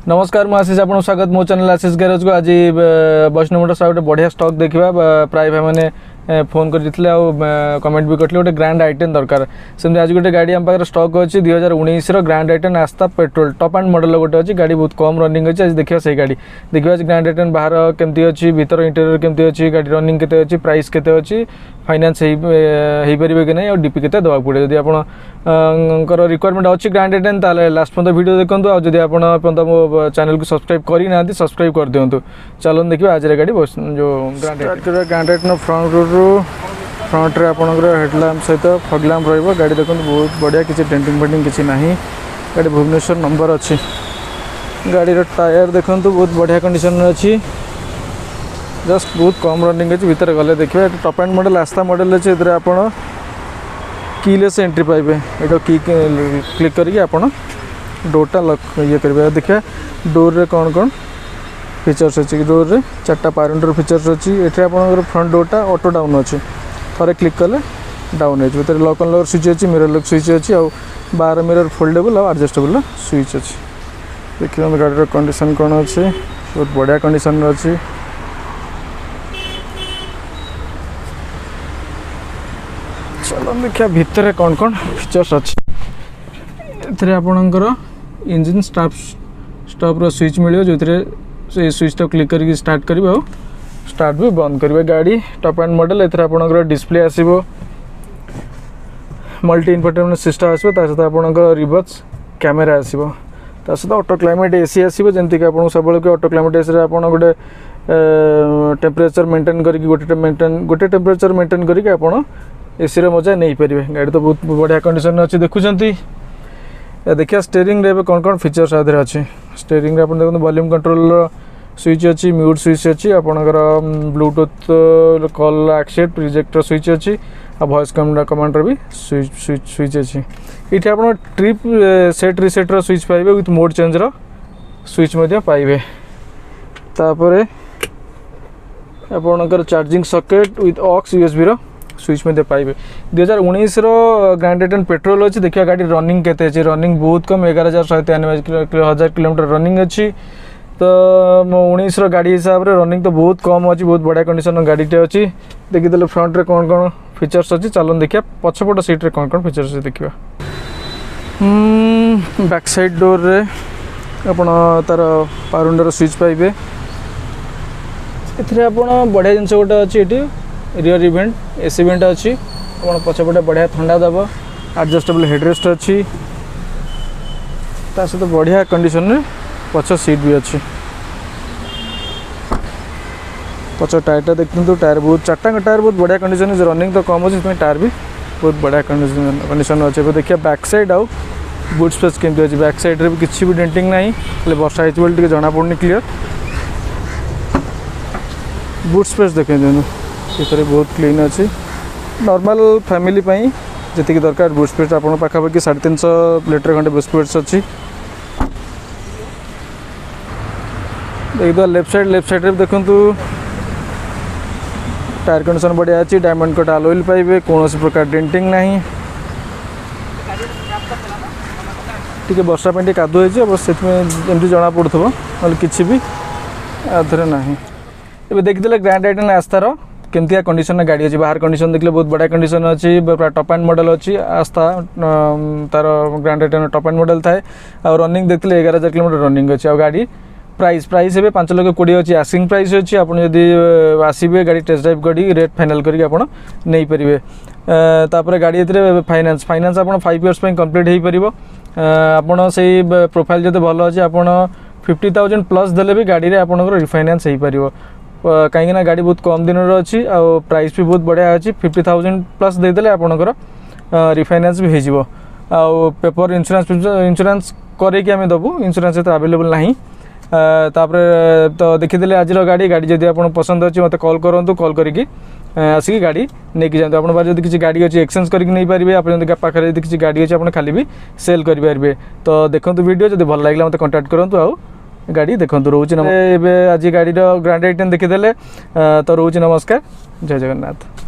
नमस्कार मु आशीष आपन स्वागत मो चैनल आशीष गैरेज को आज वैष्णव मोटर्स गोटे बढ़िया स्टॉक देखा प्राय भाई मैंने फोन कर कमेंट भी करते गोटे ग्रैंड आइटेन दरकार सेमती आज गोटे गाड़ी आम पाखे स्टॉक अच्छी 2019 grand i ten Asta petrol top end model गोटे अच्छी गाड़ी बहुत कम रनिंग अच्छी आज देखा से गाड़ी देखिए आज ग्रैंड आइटेन बाहर केमती अच्छी भीतर इंटीरियर केमती अच्छी गाड़ी रनिंग केते अच्छी प्राइस केते अच्छी फाइनान्स हो पारे कि नहीं और डीपी केते देवा पड़े जब आपंकर रिक्वायरमेंट अच्छी ग्रैंड आइटेन ताले लास्ट पर्यंत वीडियो देखो और जब आप मो चैनल को सब्सक्राइब करना सब्सक्राइब कर दिंतु चलो देखिए आज गाड़ी जो ग्रैंड आइटेन फ्रंट रे आपनकर हेडलैम्प सहित फग लैम्प रहिबो गाड़ी देखो बहुत बढ़िया किसी डेंटिंग पेंटिंग किसी नहीं गाड़ी भुवनेश्वर नंबर अच्छी गाड़ी रो टायर देखो बहुत बढ़िया कंडीशन अच्छी जस्ट बहुत कम रनिंग अच्छी भीतर गले देखिए टॉप एंड मॉडल आस्था मॉडल अच्छे आप कीलेस एंट्री पाइबे ये की क्लिक करके आप डोरटा लक ये करेंगे देखिए डोर रे कौन कौन फीचर्स अच्छी डोर रे 4टा पावर विंडो फीचर्स अच्छी ये आप फ्रंट डोरटा ऑटो डाउन अच्छी थे क्लिक कले डाउन हो लॉक एंड लॉक स्विच अच्छी मिरर लॉक स्विच अच्छी और 12 मिरर फोल्डेबल और एडजस्टेबल स्विच अच्छी देखिए गाड़ी कंडीशन कौन अच्छी बहुत बढ़िया कंडीशन अच्छी चलो देखिए भितर कौन कौन फीचर्स अच्छी ये आपणकर इंजिन स्टॉप रो स्विच मिले जो से स्विच तो क्लिक करके स्टार्ट करेंगे और स्टार्ट भी बंद करेंगे गाड़ी टॉप एंड मॉडल एथरे आपणकर डिस्प्ले आसीबो मल्टी इंफोटेनमेंट सिस्टम आसीबो ता सहित आपणकर रिवर्स कैमेरा आसीबो ता सहित ऑटो क्लाइमेट एसी आसीबो जेंति कि आपन सबले के ऑटो क्लाइमेट एसी रे आपन गोटे टेम्परेचर मेंटेन करके गोटे टेम्परेचर मेंटेन करके आपन एसी रे मजा नहीं पारे गाड़ी तो बहुत बढ़िया कंडीशन अच्छी देखुंती देखिए स्टीयरिंग रे कौन कौन फीचर्स आधे अच्छी स्टीयरिंग रे अपन देखो वॉल्यूम कंट्रोल स्विच अच्छी म्यूट स्विच अच्छी आपणकर ब्लूटूथ कॉल एक्सेप्ट रिजेक्टर स्विच अच्छी और वॉइस कमांडर भी स्विच अच्छी ये आप ट्रिप सेट रिसेट रो स्विच पाइबे विथ मोड चेंज रो स्विच मध्य पाइबे तापरे आपणकर charging socket with aux USB रो स्विच में पाइबे 2019 ग्रैंड आइटेन पेट्रोल अच्छी देखिए गाड़ी रनिंग केते अच्छी रनिंग बहुत कम 11,193 किलोमीटर रनिंग अच्छी तो 19 गाड़ी हिसाब से रनिंग तो बहुत कम अच्छी बहुत बढ़िया कंडीशन गाड़ीटे अच्छी देखीदे फ्रंट रे कौन कौन फीचर्स अच्छी चलो देखिए पछपट सीट रे कौन कौन फीचर्स देखिए बैक साइड डोर रे आपण तार पावर विंडो स्विच पाइबे एथरे आपण बढ़िया जिनस गोटे अच्छी ये रियर इवेंट एसी इवेंट अच्छी आप पछपटे बढ़िया ठंडा दब एडजस्टेबल हेडरेस्ट अच्छी सहित बढ़िया कंडीशन में पछ सीट भी अच्छी पछ टायरटा देखते टायर बहुत 4टा टायर बहुत बढ़िया कंडीशन रनिंग तो कम अच्छी टायर भी बहुत बढ़िया कंडीशन अच्छे देखिए बैक साइड आउ बूट स्पेस केमती अच्छी बैक साइड रे भी किसी भी डेंटिंग ना खाली वर्षा होती जना पड़नी क्लीयर बूट स्पेस देखें ये बहुत क्लीन अच्छी नॉर्मल फैमिली जी दरकार बूट स्पेस आप पाखापाखि 350 लीटर खंडे बूट स्पेस अच्छी देखिए लेफ्ट साइड रे देखु टायर कंडीशन बढ़िया अच्छी डायमंड कट अलॉय पाइबे कौन प्रकार डेंटिंग नहीं टी वर्षा पे कादुआ से जना पड़ो ना कि भी आधे ना ये देखते ग्रैंड आइटेन आस्थार केमतिया कंडीशन गाड़ी अच्छी बाहर कंडीशन देखले बहुत बढ़िया कंडीशन अच्छी टॉप एंड मॉडल अच्छी आस्था तार ग्रैंड आइटेन टॉप एंड मॉडल थाए और रनिंग देखते 11,000 किलोमीटर रनिंग अच्छी और गाड़ी प्राइस ए 5,20,000 अच्छी आस्किंग प्राइस अच्छी आप आसबे गाड़ी टेस्ट ड्राइव करी रेट फाइनाल करके आप नहीं पारे तापर गाड़ी फाइनान्स आप 5 इयर्स कंप्लीट हो पार आपड़ से प्रोफाइल जो भल अच्छे आप 50,000 प्लस देले भी गाड़ी आप रिफाइनान्स हो पार कहीं गाड़ी बहुत कम दिन अच्छी आ प्राइस भी बहुत बढ़िया अच्छी 50,000 प्लस देदेले आपणकर रिफाइनान्स भी हो पेपर इंश्योरेंस करके आम देवु इंश्योरेंस तो अवेलेबल नहीं तो देखीदे आज गाड़ी जब आप पसंद अच्छी मत कॉल करूँ कॉल करके आसिक गाड़ी नहीं जाते आप जब किसी गाड़ी अच्छी एक्सचेंज करके नहीं पारे आप पाखे किसी गाड़ी अच्छी आप खाली भी सेल करेंगे तो देखो वीडियो जब भल लगे मत कंटाक्ट करूँ आउ गाड़ी देखो रोचे आज गाड़ी ग्रैंड आइटेन देखीदे तो रोचे नमस्कार जय जगन्नाथ।